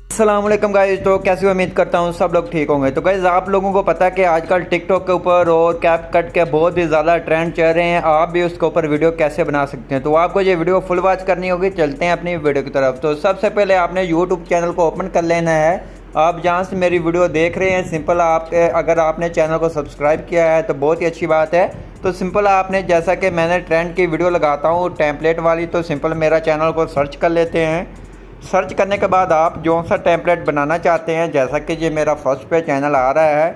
अस्सलामुअलैकुम गाइस। तो कैसे उम्मीद करता हूँ सब लोग ठीक होंगे। तो गाइस आप लोगों को पता है कि आजकल टिकटॉक के ऊपर और कैपकट के बहुत ही ज़्यादा ट्रेंड चल रहे हैं। आप भी उसके ऊपर वीडियो कैसे बना सकते हैं, तो आपको ये वीडियो फुल वॉच करनी होगी। चलते हैं अपनी वीडियो की तरफ। तो सबसे पहले आपने यूट्यूब चैनल को ओपन कर लेना है। आप जहाँ से मेरी वीडियो देख रहे हैं, सिंपल आपके अगर आपने चैनल को सब्सक्राइब किया है तो बहुत ही अच्छी बात है। तो सिंपल आपने, जैसा कि मैंने ट्रेंड की वीडियो लगाता हूँ टेम्पलेट वाली, तो सिंपल मेरा चैनल को सर्च कर लेते हैं। सर्च करने के बाद आप जो सा टेम्पलेट बनाना चाहते हैं, जैसा कि ये मेरा फर्स्ट पे चैनल आ रहा है,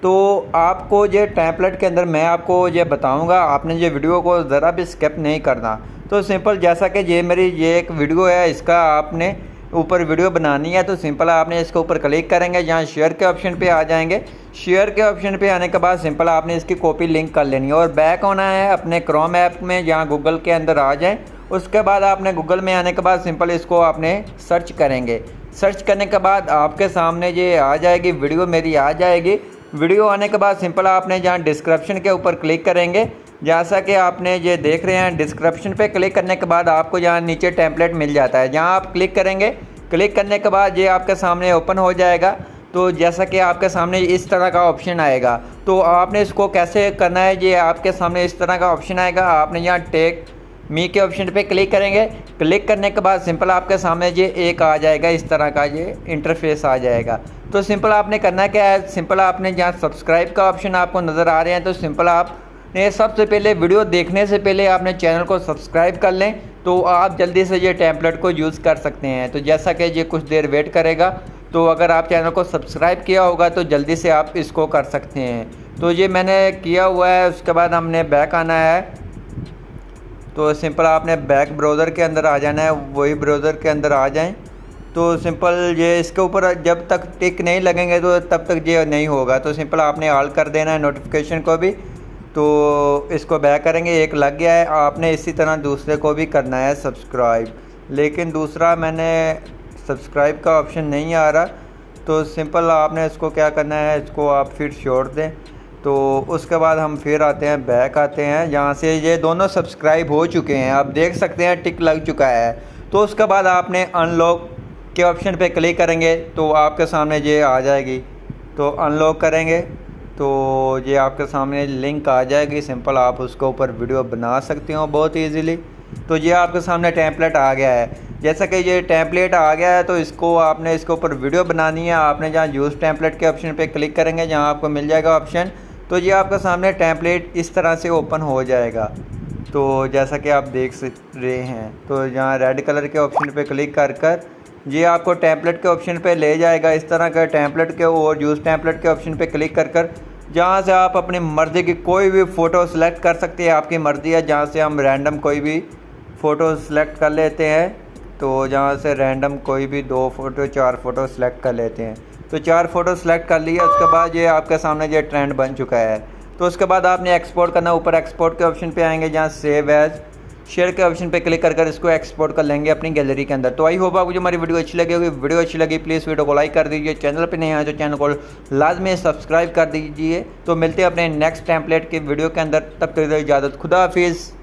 तो आपको ये टेम्पलेट के अंदर मैं आपको ये बताऊंगा। आपने ये वीडियो को ज़रा भी स्किप नहीं करना। तो सिंपल जैसा कि ये एक वीडियो है, इसका आपने ऊपर वीडियो बनानी है, तो सिंपल आपने इसके ऊपर क्लिक करेंगे, जहाँ शेयर के ऑप्शन पे आ जाएंगे। शेयर के ऑप्शन पे आने के बाद सिंपल आपने इसकी कॉपी लिंक कर लेनी है और बैक होना है अपने क्रोम ऐप में, जहाँ गूगल के अंदर आ जाए। उसके बाद आपने गूगल में आने के बाद सिंपल इसको आपने सर्च करेंगे। सर्च करने के बाद आपके सामने ये आ जाएगी, वीडियो मेरी आ जाएगी। वीडियो आने के बाद सिंपल आपने जहाँ डिस्क्रिप्शन के ऊपर क्लिक करेंगे, जैसा कि आपने ये देख रहे हैं, डिस्क्रिप्शन पे क्लिक करने के बाद आपको यहाँ नीचे टेम्पलेट मिल जाता है, जहाँ आप क्लिक करेंगे। क्लिक करने के बाद ये आपके सामने ओपन हो जाएगा। तो जैसा कि आपके सामने इस तरह का ऑप्शन आएगा, तो आपने इसको कैसे करना है, ये आपके सामने इस तरह का ऑप्शन आएगा। आपने यहाँ टेक मी के ऑप्शन पे क्लिक करेंगे। क्लिक करने के बाद सिंपल आपके सामने ये एक आ जाएगा, इस तरह का ये इंटरफेस आ जाएगा। तो सिंपल आपने करना क्या है, सिंपल आपने जहाँ सब्सक्राइब का ऑप्शन आपको नज़र आ रहे हैं, तो सिंपल आपने सबसे पहले वीडियो देखने से पहले आपने चैनल को सब्सक्राइब कर लें, तो आप जल्दी से ये टेम्पलेट को यूज़ कर सकते हैं। तो जैसा कि ये कुछ देर वेट करेगा, तो अगर आप चैनल को सब्सक्राइब किया होगा तो जल्दी से आप इसको कर सकते हैं। तो ये मैंने किया हुआ है। उसके बाद हमने बैक आना है, तो सिंपल आपने बैक ब्राउज़र के अंदर आ जाना है, वही ब्राउज़र के अंदर आ जाएं। तो सिंपल ये इसके ऊपर जब तक टिक नहीं लगेंगे तो तब तक ये नहीं होगा। तो सिंपल आपने ऑल कर देना है नोटिफिकेशन को भी। तो इसको बैक करेंगे, एक लग गया है। आपने इसी तरह दूसरे को भी करना है सब्सक्राइब, लेकिन दूसरा मैंने सब्सक्राइब का ऑप्शन नहीं आ रहा। तो सिंपल आपने इसको क्या करना है, इसको आप फिर छोड़ दें। तो उसके बाद हम फिर आते हैं, बैक आते हैं, जहाँ से ये दोनों सब्सक्राइब हो चुके हैं, आप देख सकते हैं टिक लग चुका है। तो उसके बाद आपने अनलॉक के ऑप्शन पे क्लिक करेंगे, तो आपके सामने ये आ जाएगी। तो अनलॉक करेंगे तो ये आपके सामने लिंक आ जाएगी। सिंपल आप उसके ऊपर वीडियो बना सकते हो बहुत ईजीली। तो ये आपके सामने टेम्पलेट आ गया है। जैसा कि ये टेम्पलेट आ गया है, तो इसको आपने इसके ऊपर वीडियो बनानी है। आपने जहाँ यूज़ टेम्पलेट के ऑप्शन पे क्लिक करेंगे, जहाँ आपको मिल जाएगा ऑप्शन, तो ये आपके सामने टेम्पलेट इस तरह से ओपन हो जाएगा। तो जैसा कि आप देख रहे हैं, तो यहाँ रेड कलर के ऑप्शन पे क्लिक कर ये आपको टेम्पलेट के ऑप्शन पे ले जाएगा, इस तरह का टेम्पलेट के। और यूज़ टेम्पलेट के ऑप्शन पे क्लिक कर जहाँ से आप अपनी मर्ज़ी की कोई भी फ़ोटो सेलेक्ट कर सकते हैं। आपकी मर्ज़ी है, जहाँ से हम रैंडम कोई भी फ़ोटो सेलेक्ट कर लेते हैं। तो जहाँ से रैंडम कोई भी 2 फ़ोटो 4 फ़ोटो सेलेक्ट कर लेते हैं। तो 4 फ़ोटो सेलेक्ट कर लिया। उसके बाद ये आपके सामने ये ट्रेंड बन चुका है। तो उसके बाद आपने एक्सपोर्ट करना, ऊपर एक्सपोर्ट के ऑप्शन पे आएंगे, जहाँ सेव एज शेयर के ऑप्शन पे क्लिक कर इसको एक्सपोर्ट कर लेंगे अपनी गैलरी के अंदर। तो आई होप आपको जो हमारी वीडियो अच्छी लगी होगी। वीडियो अच्छी लगी प्लीज़ वीडियो को लाइक कर दीजिए। चैनल पे नहीं आए तो चैनल को लाजमी सब्सक्राइब कर दीजिए। तो मिलते हैं अपने नेक्स्ट टेम्पलेट की वीडियो के अंदर, तब तक इजाज़त, खुदा हाफिज़।